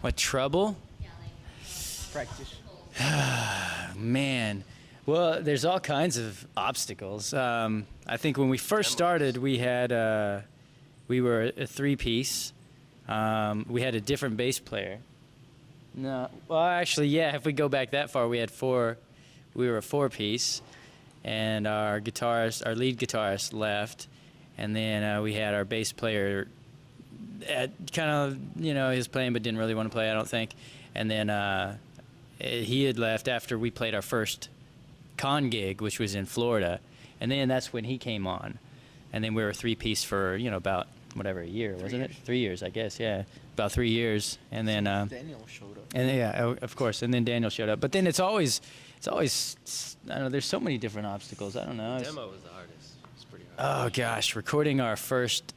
What trouble? Practice. Man. Well, there's all kinds of obstacles. I think when we first started, we were a three-piece. We had a different bass player. No, well, actually, yeah. If we go back that far, we were a four-piece, and our lead guitarist left, and then we had our bass player. Kind of, he was playing but didn't really want to play, I don't think. And then he had left after we played our first con gig, which was in Florida, and then that's when he came on, and then we were a three-piece for about a year, wasn't it? 3 years, I guess. Yeah, about 3 years, and then Daniel showed up. and yeah, of course, and then Daniel showed up. But then it's always I don't know. There's so many different obstacles. I don't know. The demo was the hardest. It's pretty hard. Oh gosh, recording our first.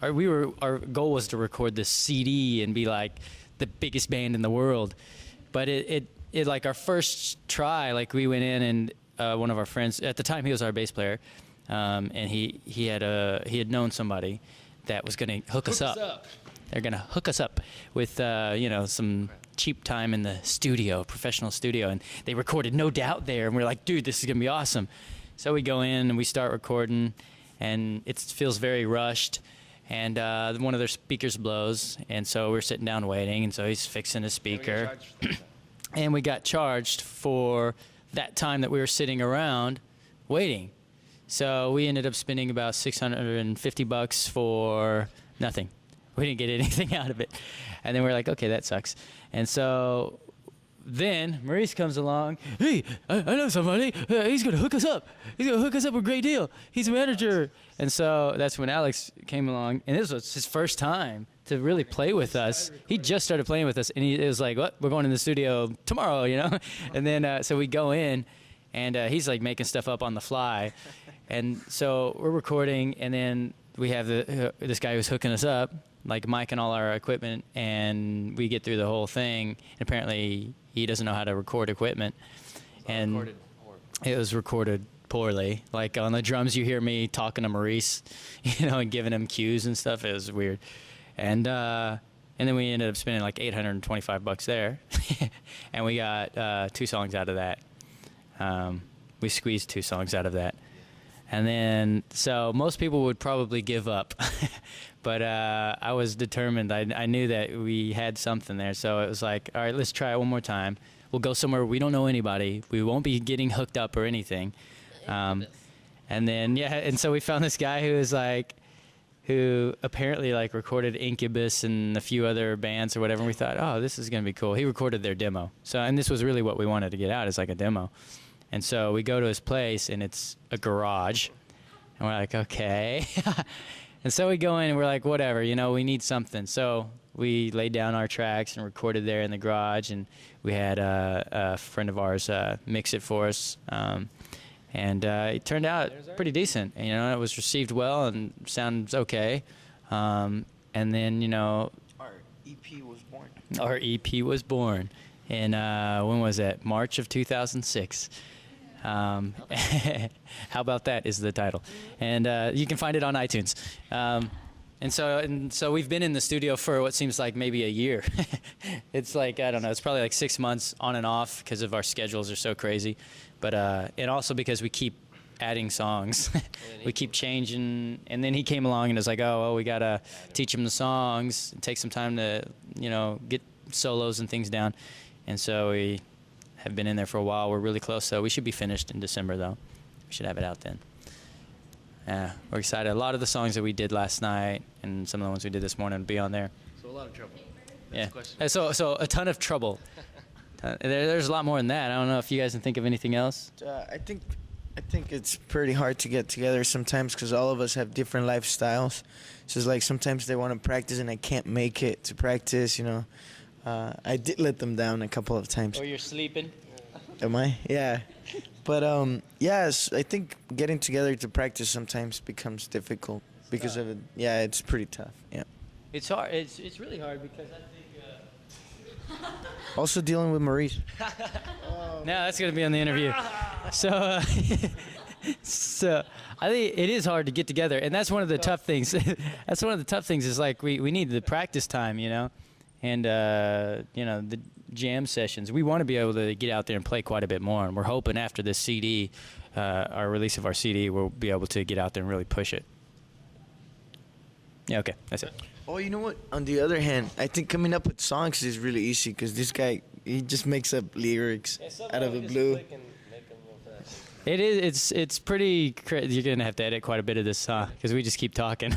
Our goal was to record this CD and be like the biggest band in the world, but it like our first try, like we went in and one of our friends at the time, he was our bass player, and he had known somebody that was going to hook us up. They're going to hook us up with some cheap time in the studio, professional studio, and they recorded No Doubt there, and we're like, dude, this is going to be awesome. So we go in and we start recording, and it feels very rushed. And one of their speakers blows, and so we're sitting down waiting, and so he's fixing a speaker. And we got charged for that time that we were sitting around waiting. So we ended up spending about $650 for nothing. We didn't get anything out of it. And then we're like, okay, that sucks. And so then Maurice comes along. Hey, I know somebody. He's going to hook us up. He's going to hook us up a great deal. He's a manager. And so that's when Alex came along. And this was his first time to really play with us. He just started playing with us. And it was like, what? We're going in the studio tomorrow, And then so we go in. And he's like making stuff up on the fly. And so we're recording. And then we have this guy who's hooking us up, like mic and all our equipment. And we get through the whole thing. And apparently he doesn't know how to record equipment. And it was recorded poorly. Like on the drums, you hear me talking to Maurice, and giving him cues and stuff. It was weird. And then we ended up spending like $825 there. And we got 2 songs out of that. We squeezed 2 songs out of that. And then, so most people would probably give up. But I was determined. I knew that we had something there. So it was like, all right, let's try it one more time. We'll go somewhere we don't know anybody. We won't be getting hooked up or anything. And then, and so we found this guy who apparently like recorded Incubus and a few other bands or whatever. And we thought, oh, this is going to be cool. He recorded their demo. So, and this was really what we wanted to get out, is like a demo. And so we go to his place, and it's a garage. And we're like, okay. And so we go in, and we're like, whatever, we need something. So we laid down our tracks and recorded there in the garage. And we had a friend of ours mix it for us. And it turned out pretty decent. It was received well and sounds okay. And then, our EP was born. Our EP was born in, when was that? March of 2006. How about that is the title. And you can find it on iTunes. And so we've been in the studio for what seems like maybe a year. It's like, I don't know, it's probably like 6 months on and off because of our schedules are so crazy. But and also because we keep adding songs. We keep changing. And then he came along and was like, oh, well, we got to teach him the songs, take some time to, get solos and things down. And so we have been in there for a while. We're really close, so we should be finished in December, though. We should have it out then. Yeah, we're excited. A lot of the songs that we did last night and some of the ones we did this morning will be on there. So a lot of trouble. Yeah. So a ton of trouble. There's a lot more than that. I don't know if you guys can think of anything else. I think it's pretty hard to get together sometimes because all of us have different lifestyles. So it's like sometimes they want to practice and I can't make it to practice, I did let them down a couple of times. Or you're sleeping. Am I? Yeah. But yes, I think getting together to practice sometimes becomes difficult because of it. Yeah, it's pretty tough. Yeah. It's hard. It's really hard because I think. Also dealing with Maurice. No, that's gonna be on the interview. So, so I think it is hard to get together, and that's one of the tough things. That's one of the tough things is like we need the practice time, and you know, the jam sessions. We want to be able to get out there and play quite a bit more, and we're hoping after this CD, our release of our CD, we'll be able to get out there and really push it. Yeah, okay, that's it. Oh, you know what? On the other hand, I think coming up with songs is really easy because this guy, he just makes up lyrics out of the blue. It is. It's pretty. You're gonna have to edit quite a bit of this, because we just keep talking.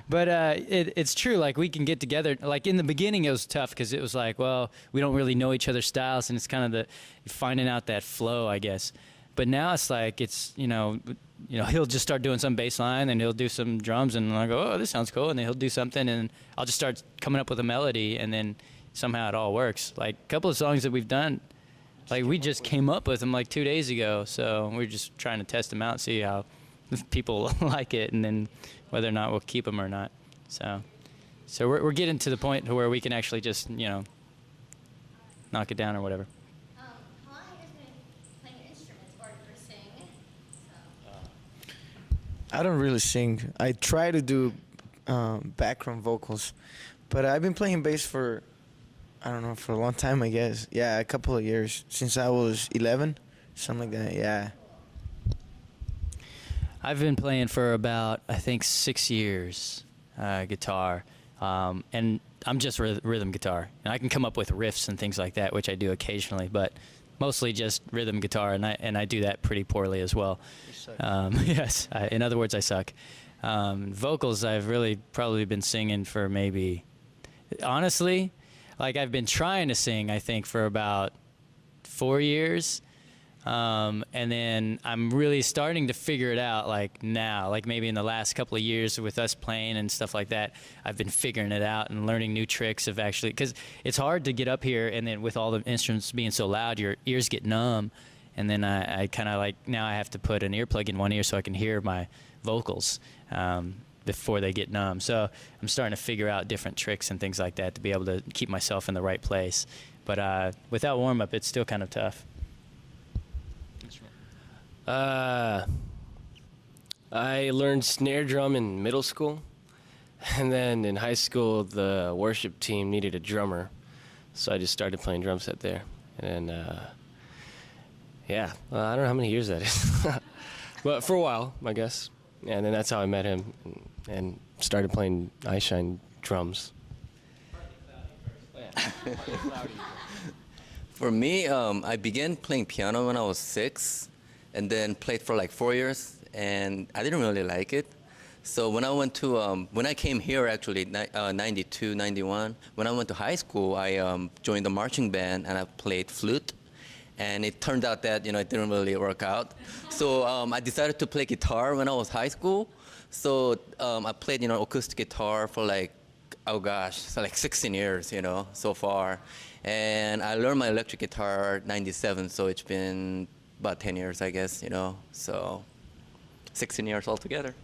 But it's true. Like, we can get together. Like, in the beginning, it was tough because it was like, well, we don't really know each other's styles, and it's kind of the finding out that flow, I guess. But now it's like, it's, you know, he'll just start doing some bass line, and he'll do some drums, and I'll go, oh, this sounds cool, and then he'll do something, and I'll just start coming up with a melody, and then somehow it all works. Like, a couple of songs that we've done, like, we just came up with them like 2 days ago, so we're just trying to test them out, see how people like it, and then whether or not we'll keep them or not. So we're getting to the point to where we can actually just, you know, knock it down or whatever. How long have you guys been playing instruments or sing? I don't really sing. I try to do background vocals, but I've been playing bass for, I don't know, for a long time, I guess. Yeah, a couple of years, since I was 11, something like that, yeah. I've been playing for about, I think, 6 years, guitar, and I'm just rhythm guitar. And I can come up with riffs and things like that, which I do occasionally, but mostly just rhythm guitar, and I do that pretty poorly as well. Yes, in other words, I suck. Vocals, I've really probably been singing for maybe, honestly, like, I've been trying to sing, I think, for about 4 years. And then I'm really starting to figure it out, like, now, like maybe in the last couple of years with us playing and stuff like that, I've been figuring it out and learning new tricks of actually, because it's hard to get up here and then with all the instruments being so loud, your ears get numb. And then I kind of like, now I have to put an earplug in one ear so I can hear my vocals before they get numb. So I'm starting to figure out different tricks and things like that to be able to keep myself in the right place. But without warm-up, it's still kind of tough. I learned snare drum in middle school, and then in high school the worship team needed a drummer, so I just started playing drum set there. And yeah, I don't know how many years that is, but for a while, I guess. And then that's how I met him and started playing Eyeshine drums. For me, I began playing piano when I was 6, and then played for like 4 years, and I didn't really like it. So when I went to, when I came here actually, 92, 91, when I went to high school, I joined the marching band and I played flute. And it turned out that, it didn't really work out. So I decided to play guitar when I was high school. So I played, acoustic guitar for like, oh gosh, so like 16 years, so far. And I learned my electric guitar 97, so it's been about 10 years, I guess, so 16 years altogether.